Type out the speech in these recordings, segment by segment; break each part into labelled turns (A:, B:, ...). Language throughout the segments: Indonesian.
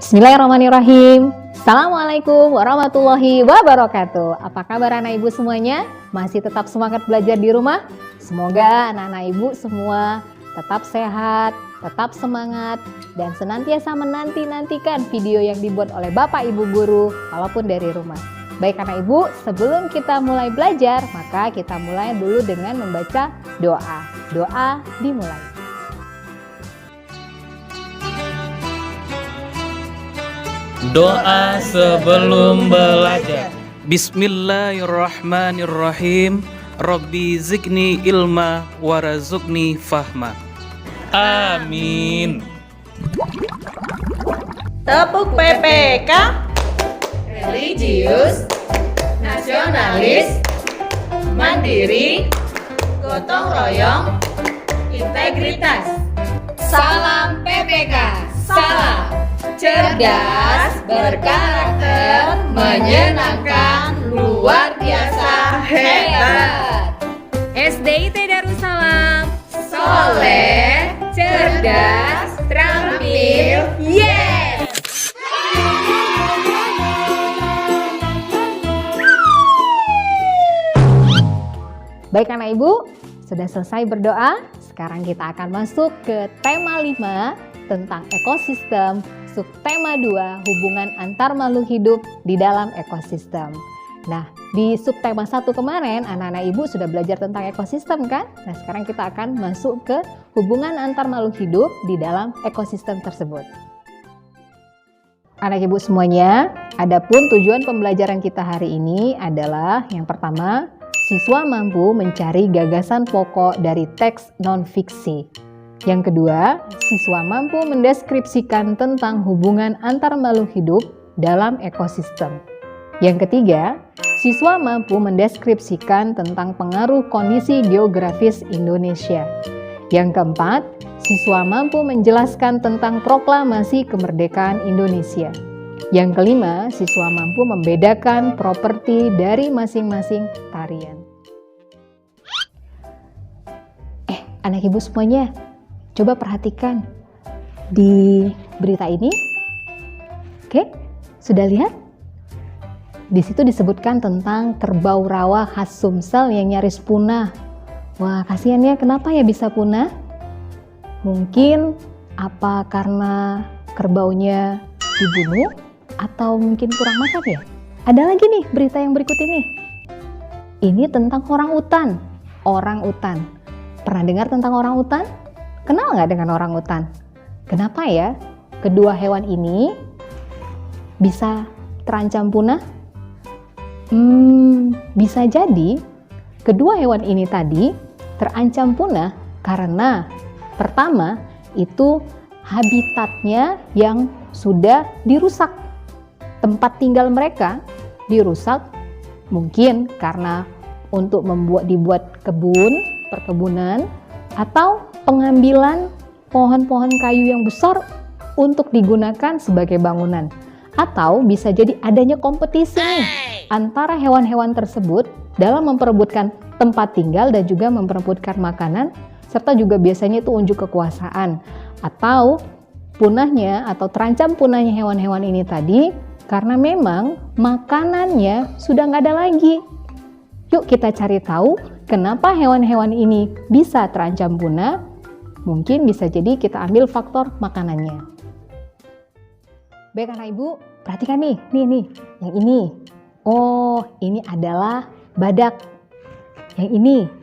A: Bismillahirrahmanirrahim. Assalamualaikum warahmatullahi wabarakatuh. Apa kabar anak ibu semuanya? Masih tetap semangat belajar di rumah? Semoga anak-anak ibu semua tetap sehat, tetap semangat, dan senantiasa menanti-nantikan video yang dibuat oleh Bapak Ibu Guru walaupun dari rumah. Baik anak ibu, sebelum kita mulai belajar, maka kita mulai dulu dengan membaca doa. Doa dimulai.
B: Doa sebelum belajar. Bismillahirrahmanirrahim. Rabbi zikni ilma warazukni fahma. Amin.
C: Tepuk PPK, religius, nasionalis, mandiri, gotong royong, integritas. Salam PPK, salam cerdas, berkarakter, menyenangkan, luar biasa, hebat.
D: SDIT Darussalam,
C: Soleh, cerdas, terampil, yes!
A: Baik anak ibu, sudah selesai berdoa. Sekarang kita akan masuk ke tema 5 tentang ekosistem. Subtema 2, hubungan antar makhluk hidup di dalam ekosistem. Nah, di subtema 1 kemarin, anak-anak ibu sudah belajar tentang ekosistem kan? Nah, sekarang kita akan masuk ke hubungan antar makhluk hidup di dalam ekosistem tersebut. Anak ibu semuanya, adapun tujuan pembelajaran kita hari ini adalah yang pertama, siswa mampu mencari gagasan pokok dari teks non-fiksi. Yang kedua, siswa mampu mendeskripsikan tentang hubungan antar makhluk hidup dalam ekosistem. Yang ketiga, siswa mampu mendeskripsikan tentang pengaruh kondisi geografis Indonesia. Yang keempat, siswa mampu menjelaskan tentang proklamasi kemerdekaan Indonesia. Yang kelima, siswa mampu membedakan properti dari masing-masing tarian. Anak ibu semuanya, coba perhatikan di berita ini. Oke, sudah lihat? Di situ disebutkan tentang kerbau rawa khas Sumsel yang nyaris punah. Wah, kasihan ya, kenapa ya bisa punah? Mungkin apa karena kerbaunya dibunuh atau mungkin kurang makan ya? Ada lagi nih berita yang berikut ini. Ini tentang orang utan. Orang utan. Pernah dengar tentang orang utan? Kenal nggak dengan orang utan? Kenapa ya kedua hewan ini bisa terancam punah? Bisa jadi kedua hewan ini tadi terancam punah karena pertama itu habitatnya yang sudah dirusak. Tempat tinggal mereka dirusak mungkin karena untuk dibuat perkebunan atau pengambilan pohon-pohon kayu yang besar untuk digunakan sebagai bangunan. Atau bisa jadi adanya kompetisi antara hewan-hewan tersebut dalam memperebutkan tempat tinggal dan juga memperebutkan makanan, serta juga biasanya itu unjuk kekuasaan. Atau punahnya atau terancam punahnya hewan-hewan ini tadi karena memang makanannya sudah nggak ada lagi. Yuk kita cari tahu kenapa hewan-hewan ini bisa terancam punah. Mungkin bisa jadi kita ambil faktor makanannya. Baik anak ibu, perhatikan nih, yang ini. Oh, ini adalah badak. Yang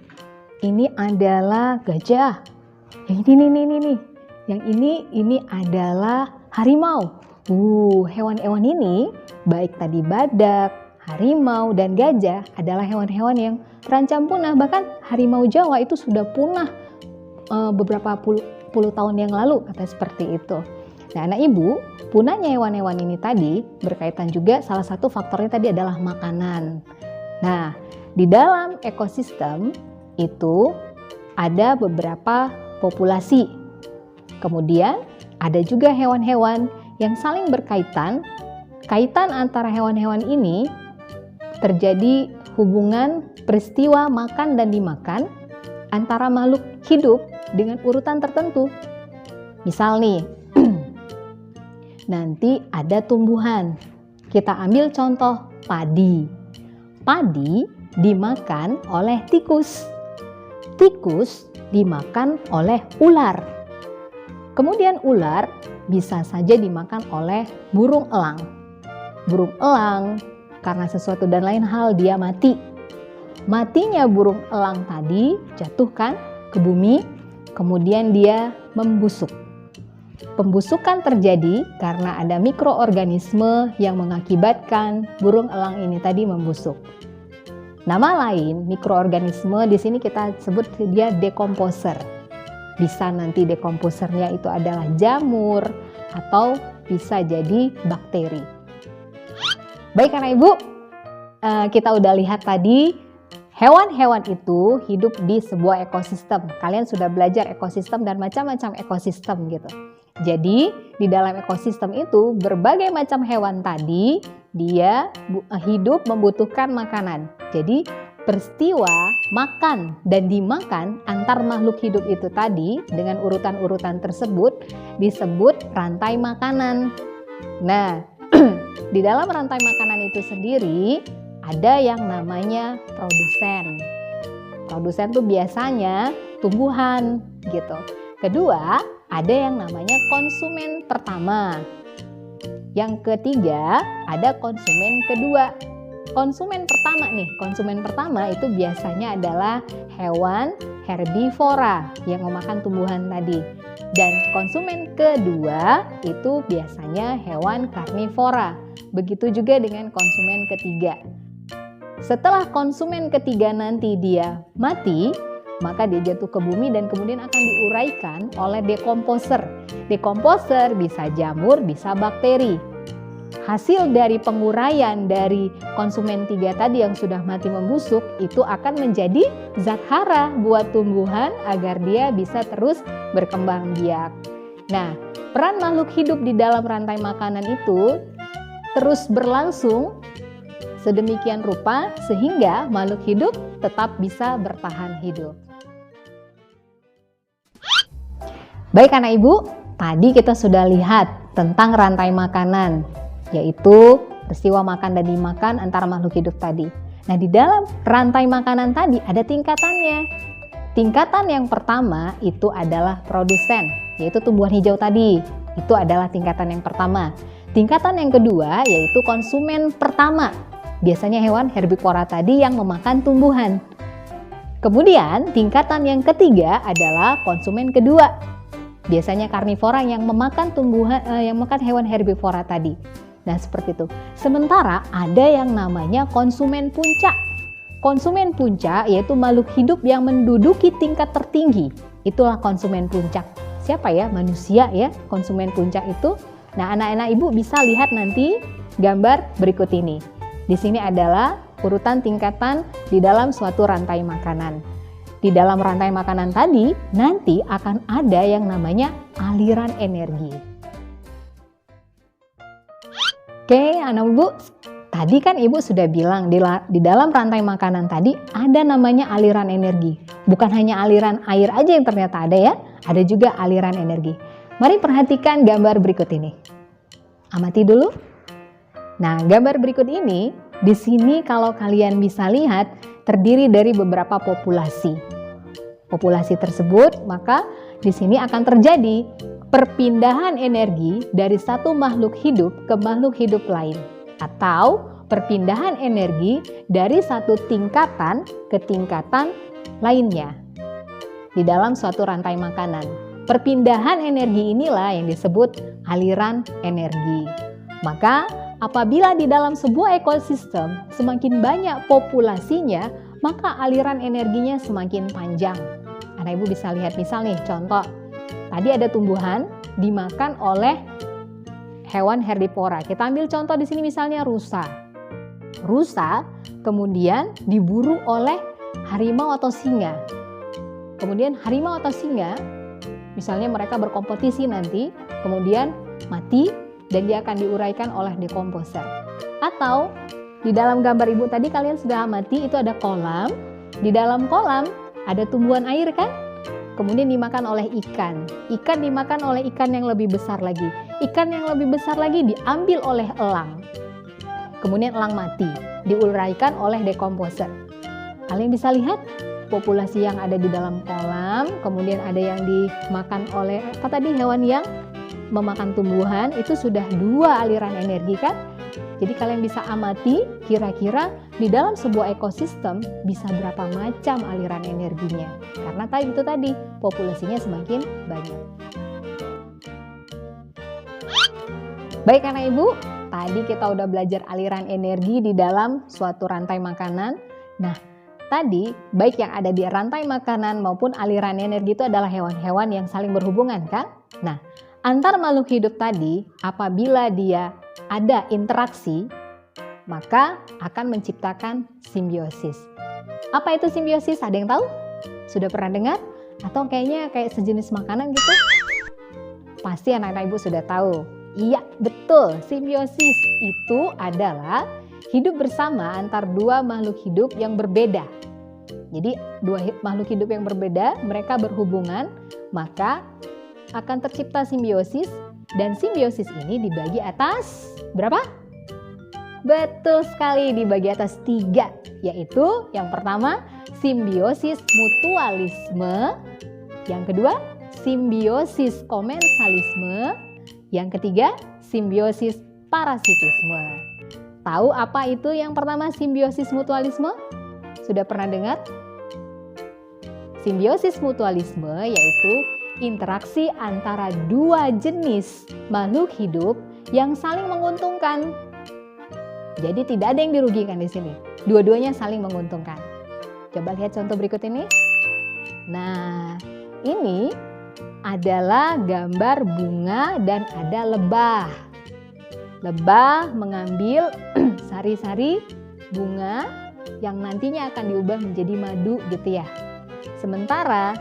A: ini adalah gajah. Yang ini. Yang ini adalah harimau. Hewan-hewan ini, baik tadi badak, harimau, dan gajah adalah hewan-hewan yang terancam punah. Bahkan harimau Jawa itu sudah punah beberapa puluh tahun yang lalu, kata seperti itu. Nah, anak ibu, punahnya hewan-hewan ini tadi berkaitan juga salah satu faktornya tadi adalah makanan. Nah, di dalam ekosistem itu ada beberapa populasi. Kemudian ada juga hewan-hewan yang saling berkaitan. Kaitan antara hewan-hewan ini terjadi hubungan peristiwa makan dan dimakan antara makhluk hidup dengan urutan tertentu. Misal nih, nanti ada tumbuhan. Kita ambil contoh padi. Padi dimakan oleh tikus. Tikus dimakan oleh ular. Kemudian ular bisa saja dimakan oleh burung elang. Burung elang karena sesuatu dan lain hal dia mati. Matinya burung elang tadi jatuhkan ke bumi, kemudian dia membusuk. Pembusukan terjadi karena ada mikroorganisme yang mengakibatkan burung elang ini tadi membusuk. Nama lain mikroorganisme di sini kita sebut dia dekomposer. Bisa nanti dekomposernya itu adalah jamur atau bisa jadi bakteri. Baik anak ibu, kita udah lihat tadi hewan-hewan itu hidup di sebuah ekosistem. Kalian sudah belajar ekosistem dan macam-macam ekosistem gitu. Jadi di dalam ekosistem itu berbagai macam hewan tadi dia hidup membutuhkan makanan. Jadi peristiwa makan dan dimakan antar makhluk hidup itu tadi dengan urutan-urutan tersebut disebut rantai makanan. Nah, di dalam rantai makanan itu sendiri ada yang namanya produsen. Produsen tuh biasanya tumbuhan gitu. Kedua, ada yang namanya konsumen pertama. Yang ketiga, ada konsumen kedua. Konsumen pertama itu biasanya adalah hewan herbivora yang memakan tumbuhan tadi. Dan konsumen kedua itu biasanya hewan karnivora. Begitu juga dengan konsumen ketiga. Setelah konsumen ketiga nanti dia mati, maka dia jatuh ke bumi dan kemudian akan diuraikan oleh dekomposer. Dekomposer bisa jamur, bisa bakteri. Hasil dari penguraian dari konsumen tiga tadi yang sudah mati membusuk itu akan menjadi zat hara buat tumbuhan agar dia bisa terus berkembang biak. Nah, peran makhluk hidup di dalam rantai makanan itu terus berlangsung sedemikian rupa sehingga makhluk hidup tetap bisa bertahan hidup. Baik anak ibu, tadi kita sudah lihat tentang rantai makanan, yaitu peristiwa makan dan dimakan antara makhluk hidup tadi. Nah, di dalam rantai makanan tadi ada tingkatannya. Tingkatan yang pertama itu adalah produsen, yaitu tumbuhan hijau tadi. Itu adalah tingkatan yang pertama. Tingkatan yang kedua yaitu konsumen pertama. Biasanya hewan herbivora tadi yang memakan tumbuhan. Kemudian tingkatan yang ketiga adalah konsumen kedua. Biasanya karnivora yang memakan tumbuhan, yang makan hewan herbivora tadi. Nah, seperti itu. Sementara ada yang namanya konsumen puncak. Konsumen puncak yaitu makhluk hidup yang menduduki tingkat tertinggi. Itulah konsumen puncak. Siapa ya? Manusia ya, konsumen puncak itu. Nah, anak-anak ibu bisa lihat nanti gambar berikut ini. Di sini adalah urutan tingkatan di dalam suatu rantai makanan. Di dalam rantai makanan tadi nanti akan ada yang namanya aliran energi. Oke, anak ibu, tadi kan ibu sudah bilang di dalam rantai makanan tadi ada namanya aliran energi. Bukan hanya aliran air aja yang ternyata ada ya, ada juga aliran energi. Mari perhatikan gambar berikut ini. Amati dulu. Nah, gambar berikut ini, di sini kalau kalian bisa lihat terdiri dari beberapa populasi. Populasi tersebut, maka di sini akan terjadi perpindahan energi dari satu makhluk hidup ke makhluk hidup lain, atau perpindahan energi dari satu tingkatan ke tingkatan lainnya di dalam suatu rantai makanan. Perpindahan energi inilah yang disebut aliran energi. Maka apabila di dalam sebuah ekosistem semakin banyak populasinya, maka aliran energinya semakin panjang. Anak ibu bisa lihat misal nih, contoh. Tadi ada tumbuhan dimakan oleh hewan herbivora. Kita ambil contoh di sini misalnya rusa. Rusa kemudian diburu oleh harimau atau singa. Kemudian harimau atau singa, misalnya mereka berkompetisi nanti, kemudian mati dan dia akan diuraikan oleh dekomposer. Atau di dalam gambar ibu tadi kalian sudah amati itu ada kolam. Di dalam kolam ada tumbuhan air kan? Kemudian dimakan oleh ikan. Ikan dimakan oleh ikan yang lebih besar lagi. ikan yang lebih besar lagi diambil oleh elang. Kemudian elang mati, diuraikan oleh dekomposer. Kalian bisa lihat populasi yang ada di dalam kolam, kemudian ada yang dimakan oleh hewan yang memakan tumbuhan, itu sudah 2 aliran energi kan? Jadi kalian bisa amati kira-kira di dalam sebuah ekosistem bisa berapa macam aliran energinya. Karena itu tadi populasinya semakin banyak. Baik anak ibu, tadi kita udah belajar aliran energi di dalam suatu rantai makanan. Nah, tadi baik yang ada di rantai makanan maupun aliran energi itu adalah hewan-hewan yang saling berhubungan kan? Nah, antar makhluk hidup tadi apabila dia ada interaksi, maka akan menciptakan simbiosis. Apa itu simbiosis? Ada yang tahu? Sudah pernah dengar? Atau kayaknya kayak sejenis makanan gitu? Pasti anak-anak ibu sudah tahu. Iya, betul. Simbiosis itu adalah hidup bersama antar 2 makhluk hidup yang berbeda. Jadi 2 makhluk hidup yang berbeda, mereka berhubungan, maka akan tercipta simbiosis. Dan simbiosis ini dibagi atas berapa? Betul sekali, dibagi atas 3, yaitu yang pertama simbiosis mutualisme, yang kedua simbiosis komensalisme, yang ketiga simbiosis parasitisme. Tahu apa itu yang pertama simbiosis mutualisme? Sudah pernah dengar? Simbiosis mutualisme yaitu interaksi antara 2 jenis makhluk hidup yang saling menguntungkan. Jadi tidak ada yang dirugikan di sini. Dua-duanya saling menguntungkan. Coba lihat contoh berikut ini. Nah, ini adalah gambar bunga dan ada lebah. Lebah mengambil sari-sari bunga yang nantinya akan diubah menjadi madu gitu ya. Sementara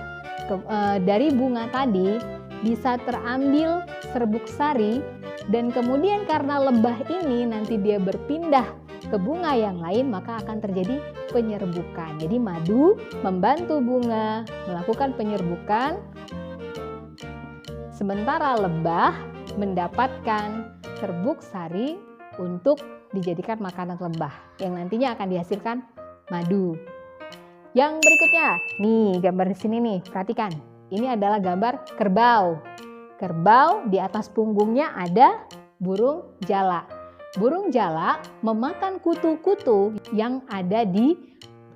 A: dari bunga tadi bisa terambil serbuk sari dan kemudian karena lebah ini nanti dia berpindah ke bunga yang lain maka akan terjadi penyerbukan. Jadi madu membantu bunga melakukan penyerbukan sementara lebah mendapatkan serbuk sari untuk dijadikan makanan lebah yang nantinya akan dihasilkan madu. Yang berikutnya, nih gambar di sini nih, perhatikan. Ini adalah gambar kerbau. Kerbau di atas punggungnya ada burung jala. Burung jala memakan kutu-kutu yang ada di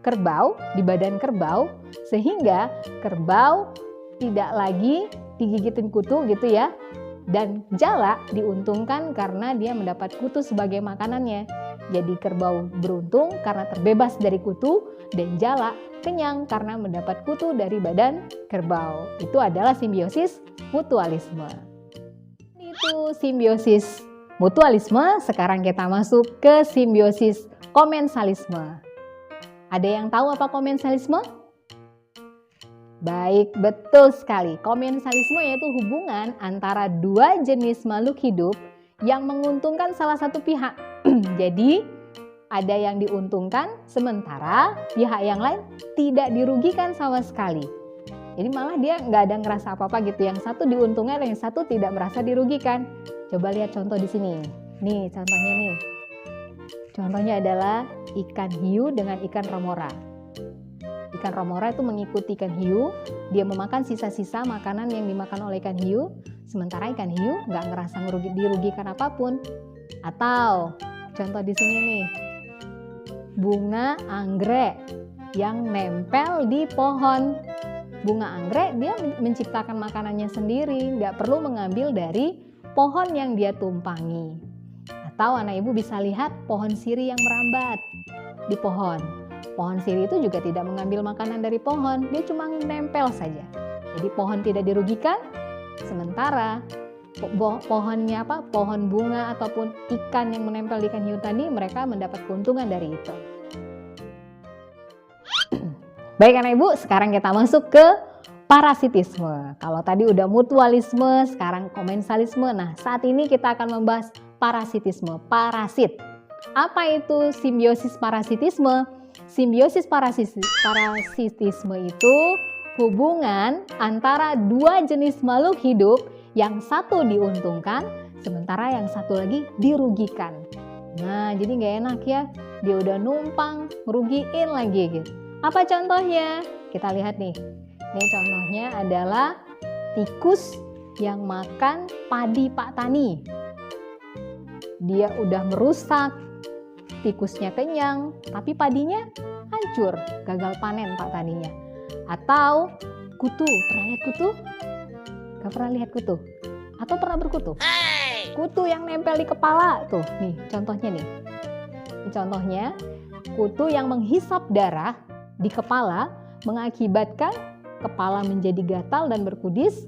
A: kerbau, di badan kerbau, sehingga kerbau tidak lagi digigitin kutu gitu ya. Dan jala diuntungkan karena dia mendapat kutu sebagai makanannya. Jadi kerbau beruntung karena terbebas dari kutu dan jala kenyang karena mendapat kutu dari badan kerbau. Itu adalah simbiosis mutualisme. Itu simbiosis mutualisme. Sekarang kita masuk ke simbiosis komensalisme. Ada yang tahu apa komensalisme? Baik, betul sekali. Komensalisme yaitu hubungan antara 2 jenis makhluk hidup yang menguntungkan salah satu pihak. Jadi ada yang diuntungkan sementara pihak yang lain tidak dirugikan sama sekali. Jadi malah dia nggak ada ngerasa apa-apa gitu. Yang satu diuntungkan, yang satu tidak merasa dirugikan. Coba lihat contoh di sini. Nih contohnya nih. Contohnya adalah ikan hiu dengan ikan remora. Ikan remora itu mengikuti ikan hiu, dia memakan sisa-sisa makanan yang dimakan oleh ikan hiu, sementara ikan hiu nggak ngerasa dirugikan apapun. Atau contoh di sini nih, bunga anggrek yang nempel di pohon. Bunga anggrek dia menciptakan makanannya sendiri, nggak perlu mengambil dari pohon yang dia tumpangi. Atau anak ibu bisa lihat pohon siri yang merambat di pohon. Pohon siri itu juga tidak mengambil makanan dari pohon, dia cuma nempel saja. Jadi pohon tidak dirugikan, sementara pohonnya pohon bunga ataupun ikan yang menempel di ikan hiu tadi, mereka mendapat keuntungan dari itu. Baik anak ibu, sekarang kita masuk ke parasitisme. Kalau tadi udah mutualisme, sekarang komensalisme. Nah, saat ini kita akan membahas parasitisme, parasit. Apa itu simbiosis parasitisme? Simbiosis parasitisme itu hubungan antara 2 jenis makhluk hidup yang satu diuntungkan, sementara yang satu lagi dirugikan. Nah, jadi nggak enak ya, dia udah numpang, merugiin lagi gitu. Apa contohnya? Kita lihat nih. Ini contohnya adalah tikus yang makan padi Pak Tani. Dia udah merusak, tikusnya kenyang, tapi padinya hancur, gagal panen Pak Taninya. Atau kutu, pernah lihat kutu? Gak pernah lihat kutu? Atau pernah berkutu? Kutu yang nempel di kepala tuh, nih contohnya nih. Ini contohnya kutu yang menghisap darah di kepala mengakibatkan kepala menjadi gatal dan berkudis,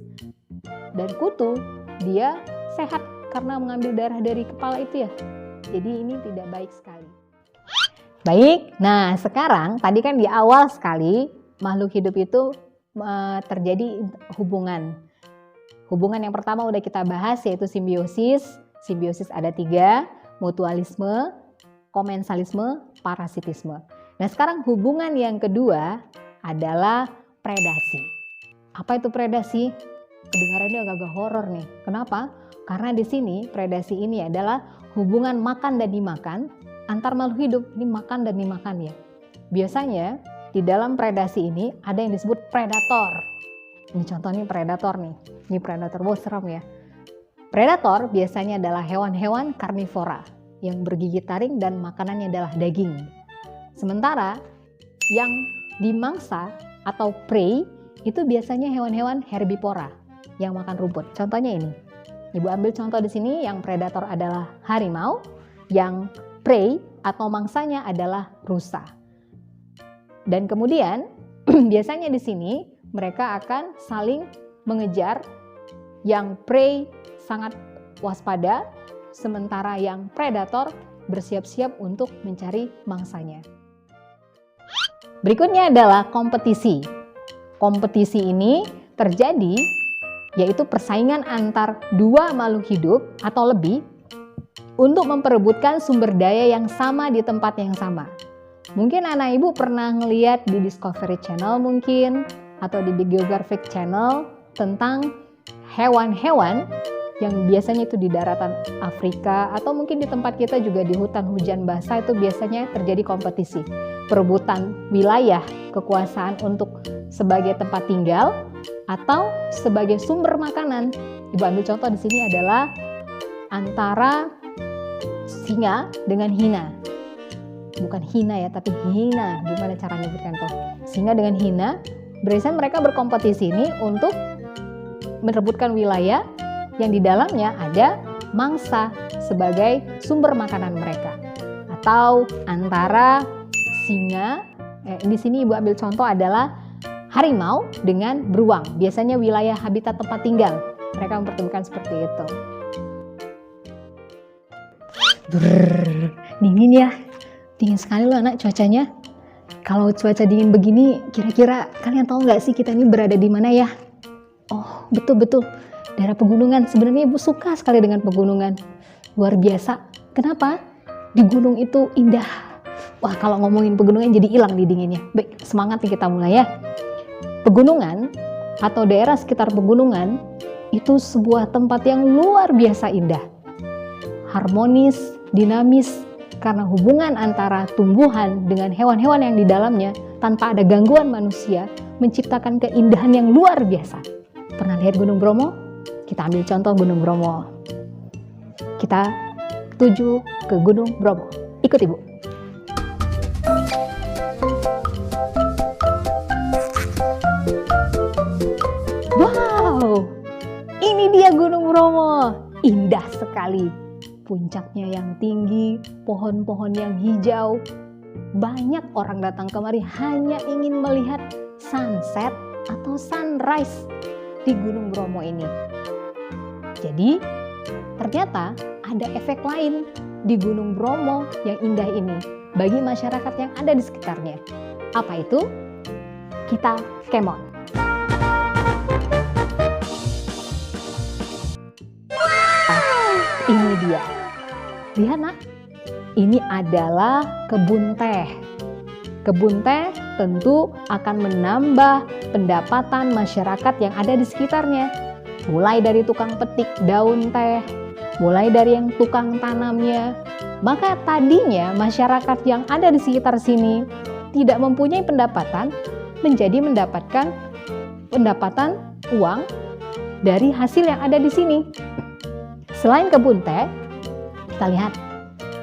A: dan kutu dia sehat karena mengambil darah dari kepala itu ya. Jadi ini tidak baik sekali. Baik, nah sekarang tadi kan di awal sekali makhluk hidup itu terjadi hubungan. Hubungan yang pertama udah kita bahas yaitu simbiosis. Simbiosis ada 3, mutualisme, komensalisme, parasitisme. Nah sekarang hubungan yang kedua adalah predasi. Apa itu predasi? Kedengarannya agak-agak horor nih. Kenapa? Karena di sini predasi ini adalah hubungan makan dan dimakan antar makhluk hidup. Ini makan dan dimakan ya. Biasanya di dalam predasi ini ada yang disebut predator. Ini contohnya predator nih. Ini predator, wow serem ya. Predator biasanya adalah hewan-hewan karnivora yang bergigi taring dan makanannya adalah daging. Sementara yang dimangsa atau prey itu biasanya hewan-hewan herbivora yang makan rumput. Contohnya ini. Ibu ambil contoh di sini, yang predator adalah harimau, yang prey atau mangsanya adalah rusa. Dan kemudian biasanya di sini mereka akan saling mengejar, yang prey sangat waspada, sementara yang predator bersiap-siap untuk mencari mangsanya. Berikutnya adalah kompetisi. Kompetisi ini terjadi yaitu persaingan antar dua makhluk hidup atau lebih untuk memperebutkan sumber daya yang sama di tempat yang sama. Mungkin anak ibu pernah ngeliat di Discovery Channel mungkin, atau di Big Geographic Channel tentang hewan-hewan yang biasanya itu di daratan Afrika atau mungkin di tempat kita juga di hutan hujan basah, itu biasanya terjadi kompetisi. Perebutan wilayah kekuasaan untuk sebagai tempat tinggal atau sebagai sumber makanan. Ibu ambil contoh di sini adalah antara singa dengan hina. Bukan hina ya, tapi hina. Gimana cara menyebutkan tuh? Singa dengan hina, biasanya mereka berkompetisi ini untuk merebutkan wilayah yang di dalamnya ada mangsa sebagai sumber makanan mereka. Atau antara singa, di sini ibu ambil contoh adalah harimau dengan beruang. Biasanya wilayah habitat tempat tinggal. Mereka mempertemukan seperti itu. Dingin ya. Dingin sekali loh anak cuacanya. Kalau cuaca dingin begini, kira-kira kalian tahu nggak sih kita ini berada di mana ya? Oh, betul-betul. Daerah pegunungan. Sebenarnya ibu suka sekali dengan pegunungan. Luar biasa. Kenapa? Di gunung itu indah. Wah, kalau ngomongin pegunungan jadi hilang di dinginnya. Baik, semangat nih kita mulai ya. Pegunungan atau daerah sekitar pegunungan itu sebuah tempat yang luar biasa indah. Harmonis, dinamis, karena hubungan antara tumbuhan dengan hewan-hewan yang di dalamnya tanpa ada gangguan manusia menciptakan keindahan yang luar biasa. Pernah lihat Gunung Bromo? Kita ambil contoh Gunung Bromo. Kita tuju ke Gunung Bromo. Ikut ibu. Wow, ini dia Gunung Bromo. Indah sekali. Puncaknya yang tinggi, pohon-pohon yang hijau. Banyak orang datang kemari hanya ingin melihat sunset atau sunrise di Gunung Bromo ini. Jadi, ternyata ada efek lain di Gunung Bromo yang indah ini bagi masyarakat yang ada di sekitarnya. Apa itu? Kita kemon. Ini dia. Lihat nak, ini adalah kebun teh. Kebun teh tentu akan menambah pendapatan masyarakat yang ada di sekitarnya. Mulai dari tukang petik daun teh, mulai dari yang tukang tanamnya. Maka tadinya masyarakat yang ada di sekitar sini tidak mempunyai pendapatan, menjadi mendapatkan pendapatan uang dari hasil yang ada di sini. Selain kebun teh, kita lihat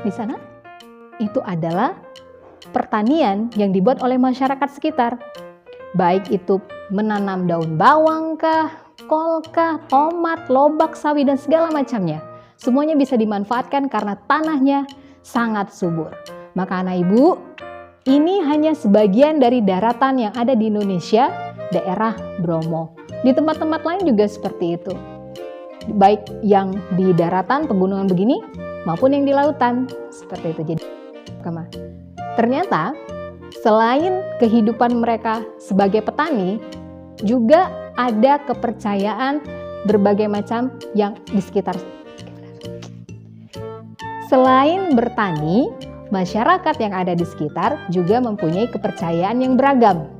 A: di sana itu adalah pertanian yang dibuat oleh masyarakat sekitar. Baik itu menanam daun bawang kah, kol kah, tomat, lobak, sawi dan segala macamnya. Semuanya bisa dimanfaatkan karena tanahnya sangat subur. Maka anak ibu, ini hanya sebagian dari daratan yang ada di Indonesia, daerah Bromo. Di tempat-tempat lain juga seperti itu. Baik yang di daratan, pegunungan begini, maupun yang di lautan. Seperti itu. Jadi, ternyata selain kehidupan mereka sebagai petani, juga ada kepercayaan berbagai macam yang di sekitar. Selain bertani, masyarakat yang ada di sekitar juga mempunyai kepercayaan yang beragam.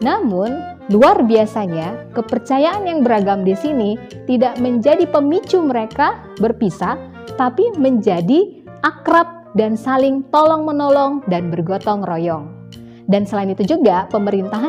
A: Namun, luar biasanya, kepercayaan yang beragam di sini tidak menjadi pemicu mereka berpisah, tapi menjadi akrab dan saling tolong-menolong dan bergotong royong. Dan selain itu juga, pemerintah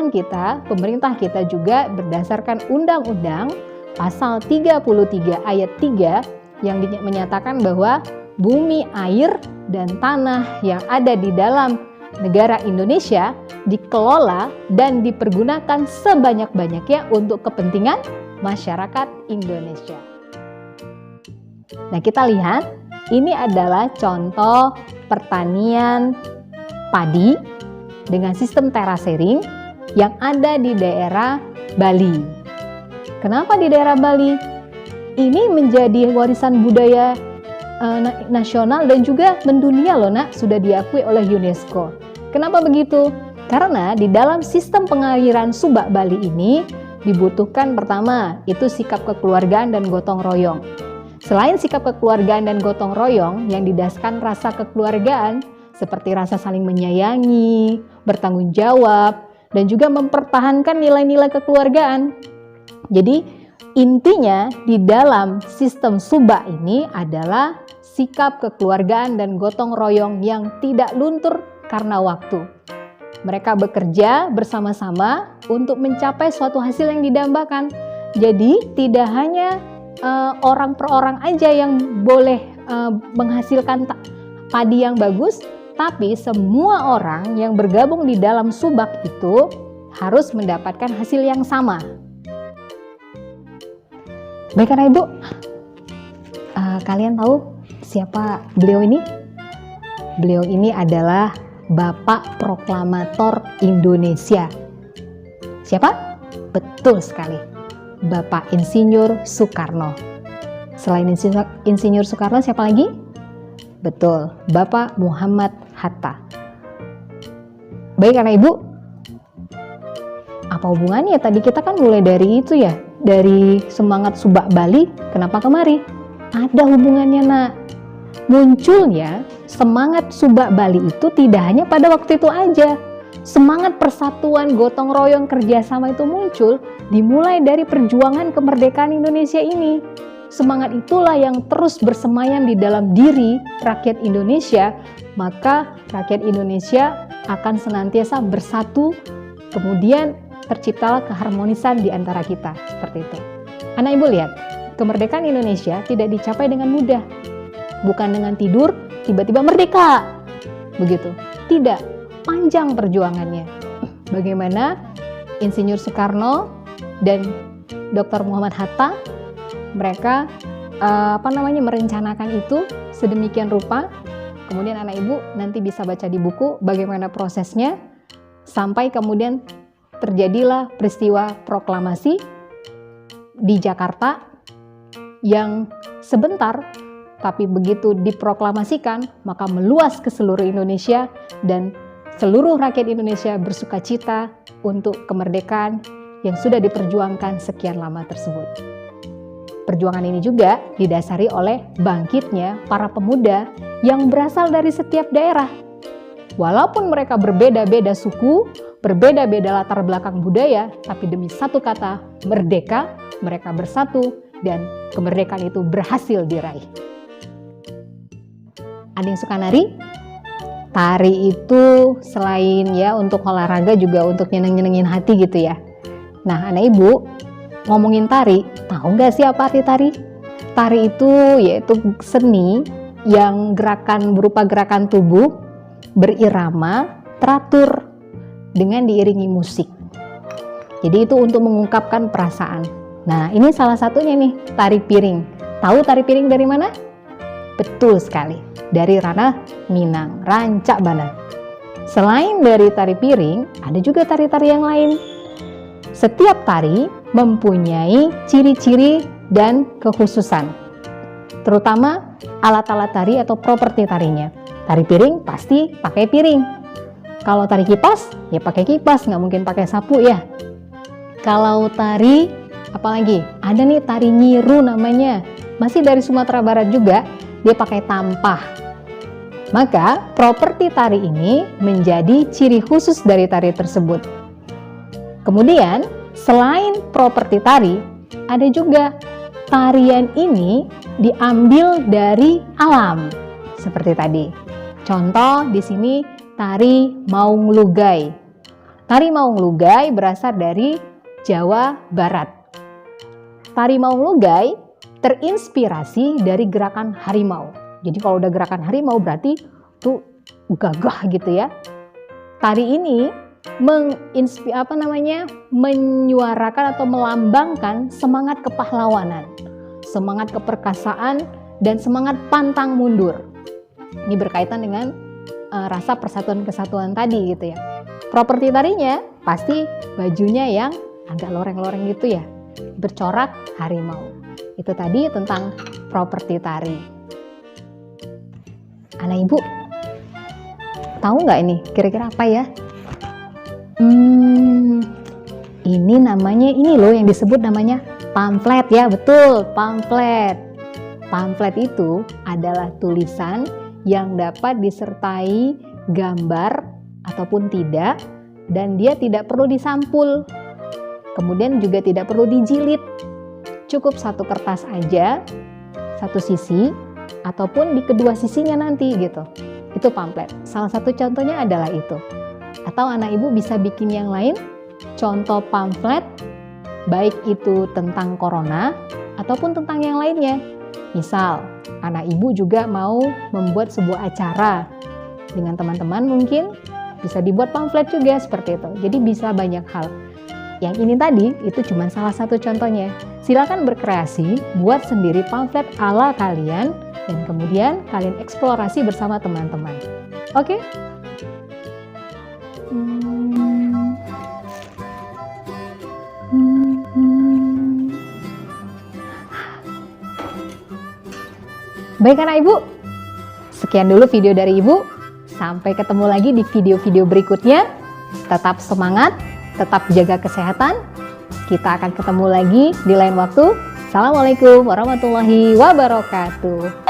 A: kita juga berdasarkan Undang-Undang Pasal 33 Ayat 3 yang menyatakan bahwa bumi, air, dan tanah yang ada di dalam negara Indonesia dikelola dan dipergunakan sebanyak-banyaknya untuk kepentingan masyarakat Indonesia. Nah, kita lihat ini adalah contoh pertanian padi dengan sistem terasering yang ada di daerah Bali. Kenapa di daerah Bali? Ini menjadi warisan budaya nasional dan juga mendunia loh nak, sudah diakui oleh UNESCO. Kenapa begitu? Karena di dalam sistem pengairan Subak Bali ini dibutuhkan pertama itu sikap kekeluargaan dan gotong royong. Selain sikap kekeluargaan dan gotong royong yang didasarkan rasa kekeluargaan seperti rasa saling menyayangi, bertanggung jawab, dan juga mempertahankan nilai-nilai kekeluargaan. Jadi intinya di dalam sistem Subak ini adalah sikap kekeluargaan dan gotong royong yang tidak luntur karena waktu. Mereka bekerja bersama-sama untuk mencapai suatu hasil yang didambakan. Jadi tidak hanya orang per orang aja yang boleh menghasilkan padi yang bagus, tapi semua orang yang bergabung di dalam Subak itu harus mendapatkan hasil yang sama. Baik anak ibu, kalian tahu siapa beliau ini? Beliau ini adalah Bapak Proklamator Indonesia. Siapa? Betul sekali, Bapak Insinyur Soekarno. Selain Insinyur Soekarno, siapa lagi? Betul, Bapak Muhammad Hatta. Baik anak ibu, apa hubungannya? Tadi kita kan mulai dari itu ya, dari semangat Subak Bali, kenapa kemari? Ada hubungannya nak. Munculnya semangat Subak Bali itu tidak hanya pada waktu itu aja. Semangat persatuan, gotong royong, kerjasama itu muncul dimulai dari perjuangan kemerdekaan Indonesia ini. Semangat itulah yang terus bersemayam di dalam diri rakyat Indonesia, maka rakyat Indonesia akan senantiasa bersatu, kemudian terciptalah keharmonisan di antara kita, seperti itu. Anak ibu lihat, kemerdekaan Indonesia tidak dicapai dengan mudah. Bukan dengan tidur, tiba-tiba merdeka. Begitu. Tidak, panjang perjuangannya. Bagaimana Insinyur Soekarno dan Dr. Muhammad Hatta, mereka merencanakan itu sedemikian rupa. Kemudian anak ibu nanti bisa baca di buku bagaimana prosesnya, sampai kemudian terjadilah peristiwa proklamasi di Jakarta yang sebentar, tapi begitu diproklamasikan maka meluas ke seluruh Indonesia dan seluruh rakyat Indonesia bersukacita untuk kemerdekaan yang sudah diperjuangkan sekian lama tersebut. Perjuangan ini juga didasari oleh bangkitnya para pemuda yang berasal dari setiap daerah. Walaupun mereka berbeda-beda suku, berbeda-beda latar belakang budaya, tapi demi satu kata, merdeka, mereka bersatu dan kemerdekaan itu berhasil diraih. Ada yang suka nari? Tari itu selain ya untuk olahraga juga untuk nyeneng-nyenengin hati gitu ya. Nah, anak ibu ngomongin tari, tahu nggak sih apa arti tari? Tari itu yaitu seni yang berupa gerakan tubuh berirama, teratur dengan diiringi musik. Jadi itu untuk mengungkapkan perasaan. Nah, ini salah satunya nih, tari piring. Tahu tari piring dari mana? Betul sekali, dari ranah Minang, Rancak Banan. Selain dari tari piring, ada juga tari-tari yang lain. Setiap tari mempunyai ciri-ciri dan kekhususan, terutama alat-alat tari atau properti tarinya. Tari piring pasti pakai piring. Kalau tari kipas, ya pakai kipas, nggak mungkin pakai sapu ya. Kalau tari, apalagi? Ada nih tari nyiru namanya, masih dari Sumatera Barat juga, dia pakai tampah. Maka properti tari ini menjadi ciri khusus dari tari tersebut. Kemudian selain properti tari, ada juga tarian ini diambil dari alam seperti tadi. Contoh di sini tari Maung Lugai. Tari Maung Lugai berasal dari Jawa Barat. Tari Maung Lugai terinspirasi dari gerakan harimau. Jadi kalau udah gerakan harimau berarti tuh gagah gitu ya. Tari ini menyuarakan atau melambangkan semangat kepahlawanan, semangat keperkasaan, dan semangat pantang mundur. Ini berkaitan dengan rasa persatuan kesatuan tadi gitu ya. Properti tarinya pasti bajunya yang agak loreng-loreng gitu ya, bercorak harimau. Itu tadi tentang properti tari. Anak ibu, tahu nggak ini kira-kira apa ya? Ini namanya, ini loh yang disebut namanya pamflet ya, betul, pamflet. Pamflet itu adalah tulisan yang dapat disertai gambar ataupun tidak, dan dia tidak perlu disampul. Kemudian juga tidak perlu dijilid. Cukup satu kertas aja, satu sisi, ataupun di kedua sisinya nanti gitu. Itu pamflet. Salah satu contohnya adalah itu. Atau anak ibu bisa bikin yang lain, contoh pamflet, baik itu tentang corona ataupun tentang yang lainnya. Misal, anak ibu juga mau membuat sebuah acara dengan teman-teman, mungkin bisa dibuat pamflet juga seperti itu. Jadi bisa banyak hal. Yang ini tadi itu cuma salah satu contohnya. Silakan berkreasi, buat sendiri pamflet ala kalian, dan kemudian kalian eksplorasi bersama teman-teman. Oke? Baik anak ibu, sekian dulu video dari ibu. Sampai ketemu lagi di video-video berikutnya. Tetap semangat, tetap jaga kesehatan. Kita akan ketemu lagi di lain waktu. Assalamualaikum warahmatullahi wabarakatuh.